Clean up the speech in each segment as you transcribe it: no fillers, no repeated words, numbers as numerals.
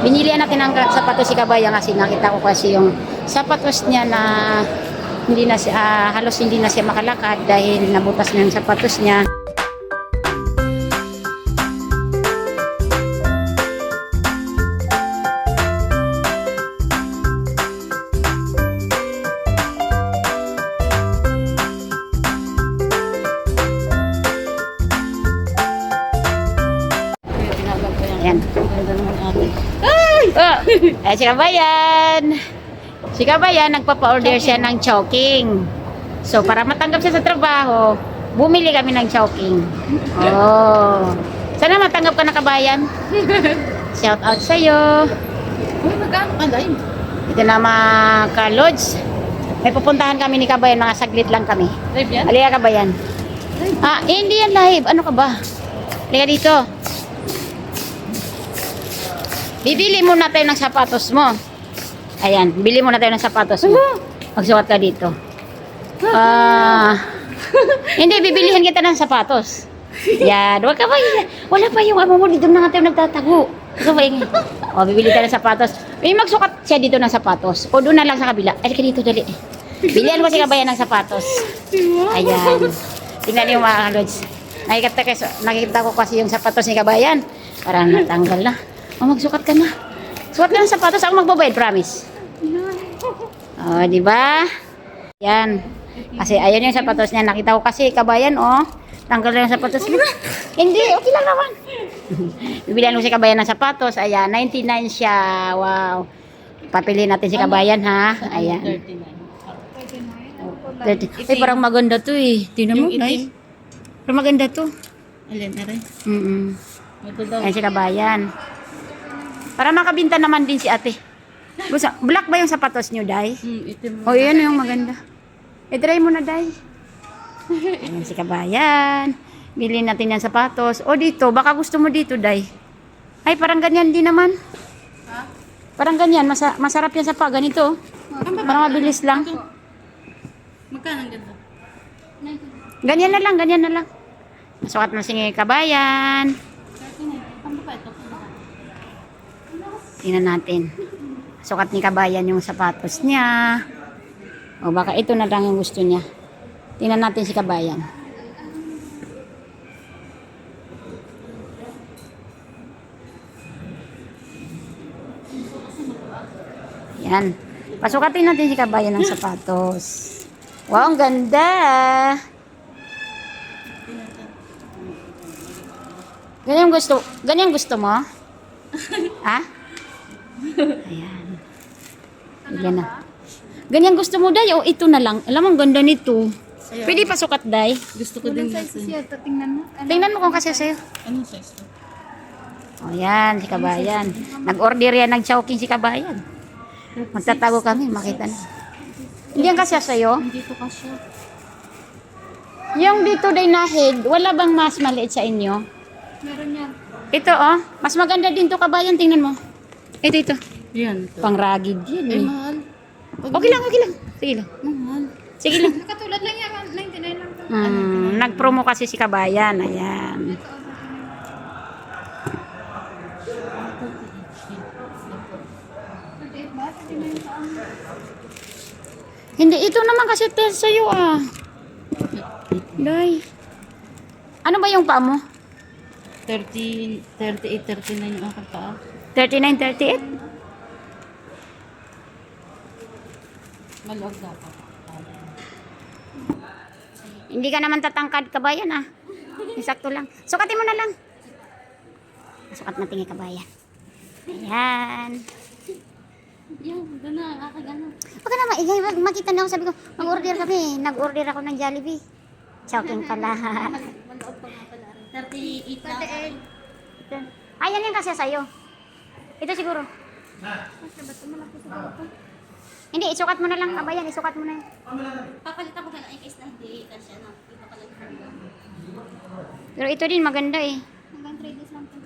Binilihan natin ang sapatos si Kabayan kasi nakita ko kasi yung sapatos niya na hindi na siya, halos hindi na siya makalakad dahil nabutas na yung sapatos niya. Ayan. Oh, si Kabayan. Si Kabayan, nagpapa-order siya ng choking. So, para matanggap siya sa trabaho, bumili kami ng choking. Oh. Sana matanggap ka na, Kabayan. Shout out sa'yo. Uy, magkano ka dahil? Ito na mga ka-lods. May pupuntahan kami ni Kabayan, mga saglit lang kami. Live yan? Halika, Kabayan. Ah, hindi yan live. Ano ka ba? Halika dito. Bibili muna tayo ng sapatos mo. Ayan, bili muna tayo ng sapatos mo. Magsukat ka dito. Hindi, bibilihan kita ng sapatos. Yan, wag ka ba? Wala pa yung amo mo, dito na nga tayo nagtatago. So, o, bibili tayo ng sapatos. May magsukat siya dito ng sapatos. O, doon na lang sa kabila. Ay, ka dito, dali. Bilihan mo si Kabayan ng sapatos. Ayan. Tingnan niyo mga kalods. Nakikita ko kasi yung sapatos ni Kabayan. Parang natanggal na. O, magsukat ka na. Sukat ka ng sapatos, ako magbabayad, promise. O, di ba? Yan. Kasi ayan yung sapatos niya. Nakita ko kasi, Kabayan, oh. Tanggal na yung sapatos niya. Hindi, okay lang naman. Bibilihan ko si Kabayan ng sapatos. Ayan, 99 siya. Wow. Papili natin si Kabayan, ha? Ayan. 30. Ay, parang maganda to eh. Tingnan mo, guys. Parang maganda to. Alin, aray. Ito daw. Ayan si Kabayan. Para makabinta naman din si ate. Black ba yung sapatos niyo, Day? Itim. O, yan yung maganda. I-try mo na, Day. Ayan si Kabayan. Bilhin natin yung sapatos. O, dito. Baka gusto mo dito, Day. Ay, parang ganyan din naman. Ha? Parang ganyan. Masarap yan sa ganito. Parang mabilis lang. Magkano ang ganda? Ganyan na lang, ganyan na lang. Masukat na si Kabayan. Ang ba ito? Tingnan natin. Sukat ni Kabayan yung sapatos niya. O baka ito na lang yung gusto niya. Tingnan natin si Kabayan. Yan. Pasukatin natin si Kabayan ng sapatos. Wow, ang ganda. Ganyan gusto mo? Ha? Ayan. Ayan na. Ganyan gusto mo, Day? O ito na lang? Alam mo, ang ganda nito. Pwede pa sukat, Day? Gusto ko din natin. Tingnan mo kung kasi sa'yo. Anong size to? O yan, si Kabayan. Nag-order yan ng choking si Kabayan. Magtatago kami, makita na. Hindi yan kasi sa'yo? Hindi to kasya. Yung dito, Day, na head, wala bang mas maliit sa inyo? Meron yan. Ito, oh. Mas maganda din to, Kabayan. Tingnan mo. Ito. Yan. Ito. Pang-rugged yan, Ay, eh. mahal. Okay lang. Sige lang. Mahal. Sige lang. Katulad lang yan. 99 lang. Nag-promo kasi si Kabayan. Ayan. Hindi, ito naman kasi test sa'yo, ah. Day. Ano ba yung paa mo? 30, 38, 39 yung aking paa. 39, 38? Maluwag dapat. Hindi ka naman tatangkad, Kabayan, ah. Sakto lang. Sukatin mo na lang. Sukat natin yung Kabayan. Ayan. Yan, doon na. Aking ano. Huwag ka na maingay. Makita na ako. Sabi ko, mag-order kami. Nag-order ako ng Jollibee. Choking pala. Maluwag pa nga pala. 38 na. Ayan yan kasi sa'yo. Ito siguro. Hindi, isukat mo na lang. Kabayan, isukat mo na yun. Papalitan mo ka na ikis na hindi kasi ano. Ito pala Pero ito din maganda eh. hanggang 3 days lang po.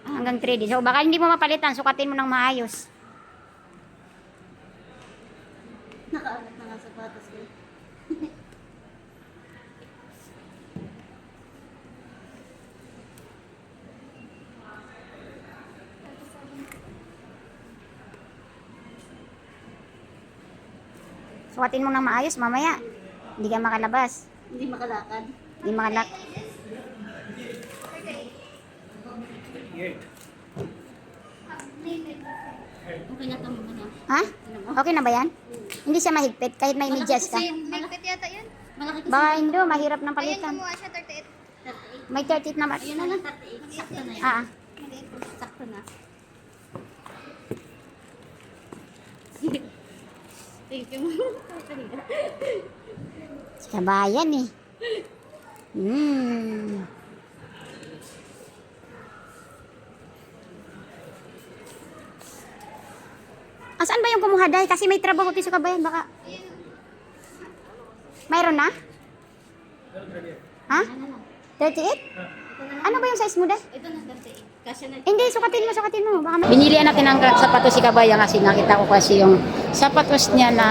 Hanggang 3 days. So baka hindi mo mapalitan. Sukatin mo ng maayos. Nakaalat na nga sapatos ko. Sukatin mo nang maayos mamaya. Hindi ka makalabas. Hindi makalakad. Hindi makalak. Okay na tama na. Ha? Okay na ba yan? Hindi siya mahigpit kahit may medyas ka. Mahigpit yata yun. Malaki kasi. Baka hindi, mahirap ng Ayan, palitan. kumuha siya 38. 38. May 30 na ba? Ayun na lang, 38. Sakto na yan. Ah, Sakto na. Thank you. kabayan eh. Hmm. Saan ba yung kumuha dahil? Kasi may trabaho tayo sa kabayan. Baka... Mayroon na? Ha? 38? Ano ba yung size mo dahil? Ito na 38. Kasi na. Hindi, sukatin mo. Baka binilihan natin ang sapatos si Kabayan kasi nakita ko kasi yung sapatos niya na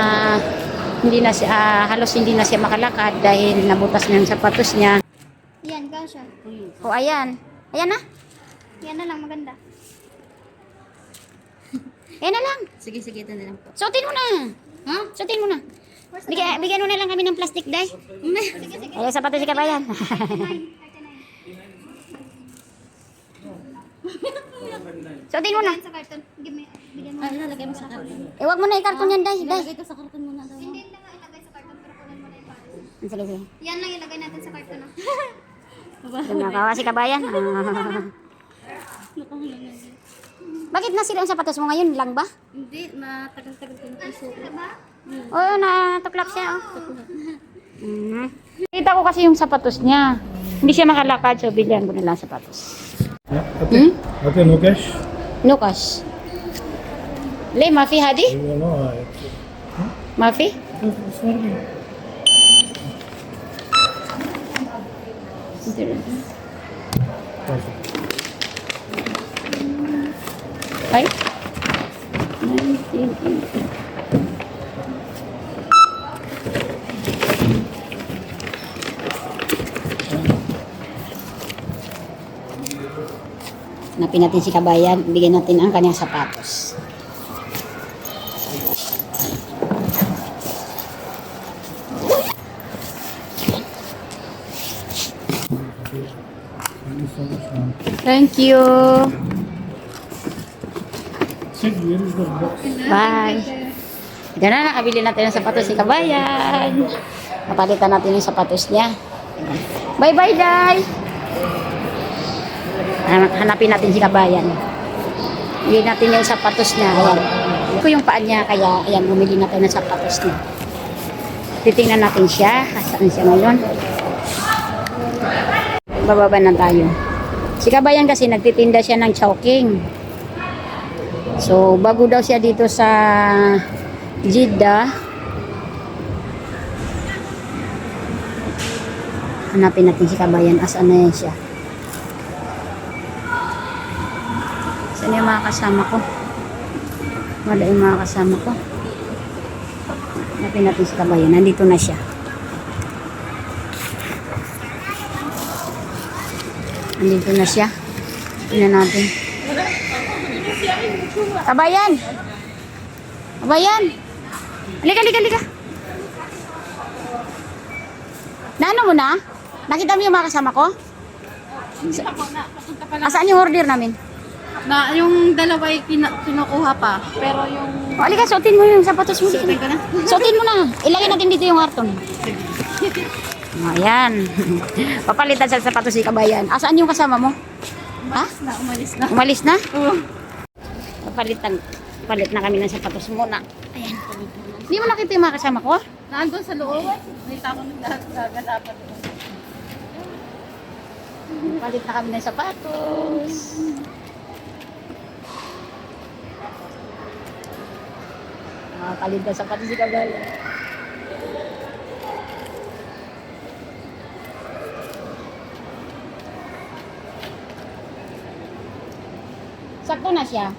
hindi na siya, halos hindi na siya makalakad dahil nabutas na yung sapatos niya. Yan, kasha. O ayan. Ayan na. Yan na lang, maganda. Ayan na lang. Sige, ito na lang po. Suotin mo na. Ha? Suotin mo na. Bigyan mo na lang kami ng plastic dye. Sige. Ayan, sapatos si Kabayan. Suotin mo na. Sa karton. Bigyan mo. Ay, lalagay mo sa karton. Wag mo na ikarton yan, Day. Day. Lalagay ko sa karton muna daw. Hindi na nga ilagay sa karton, pero kunin mo na yung pares. Sige, sige. Yan lang ilagay natin sa karton. Nakawa si Kabayan. Bakit nasira yung sapatos mo ngayon lang ba? Hindi, matagal-tagal ko na puso. Diba? Oo, natuklap siya. Oh. Kita ko kasi yung sapatos niya. Hindi siya makalakad, so bilhan ko na lang sapatos. Okay. Okay, no cash? No cash. Le, Mafi Hadi? You know, Mafi? it's working. Perfect. Ay? 1980. Hanapin natin si Kabayan, bigyan natin ang kanyang sapatos. Thank you so much, ma'am. Thank you. Sid, where is the box? Bye. Ito na, nakabili natin ng sapatos si Kabayan. Napalitan natin yung sapatos niya. Bye-bye, Day. Hanapin natin si Kabayan. Bigyan natin yung sapatos niya. Ayan. Ito yung paa niya, kaya ayan, bumili na tayo ng sapatos niya. Titingnan natin siya. Saan siya ngayon? Bababa na tayo. Si Kabayan kasi nagtitinda siya ng Chowking. So, bago daw siya dito sa Jeddah. Hanapin natin si Kabayan. Asan na yan siya? Saan yung mga kasama ko? Wala yung mga kasama ko. Hanapin natin si Kabayan. Nandito na siya. Nandito na siya. Tingnan natin. Kabayan! Kabayan! Halika. Naano mo na? Nakita mo yung mga kasama ko? Asaan yung order namin? Na, yung dalawa ay kinukuha pa. Pero yung... O, halika, suotin mo yung sapatos mo. Suotin ko na? Suotin mo na. Ilagay natin dito yung karton. Ayan. Papalitan sa sapatos si Kabayan. Asaan yung kasama mo? Ha? Umalis na. Umalis na? Oo. Palit na kami ng sapatos muna. Ayan. Hindi mo nakita yung mga kasama ko? Nandun sa loob. May tao ng lahat gagalapan doon. Palit na kami ng sapatos. Palit na sapatos si Kabayan. Sakto na siya.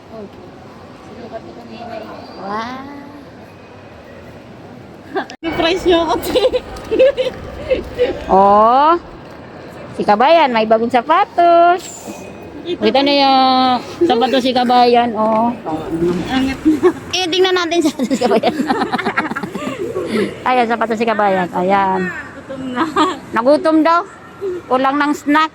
Wow. Yung price niyo kasi. Oh. Si Kabayan, may bagong sapatos. Kita na yung sapatos si Kabayan. Oh. Angat na. Tingnan natin sa sapatos si Kabayan. Ayan, sapatos si Kabayan. Ayan. Gutom na. Nagutom daw. Kulang ng snack.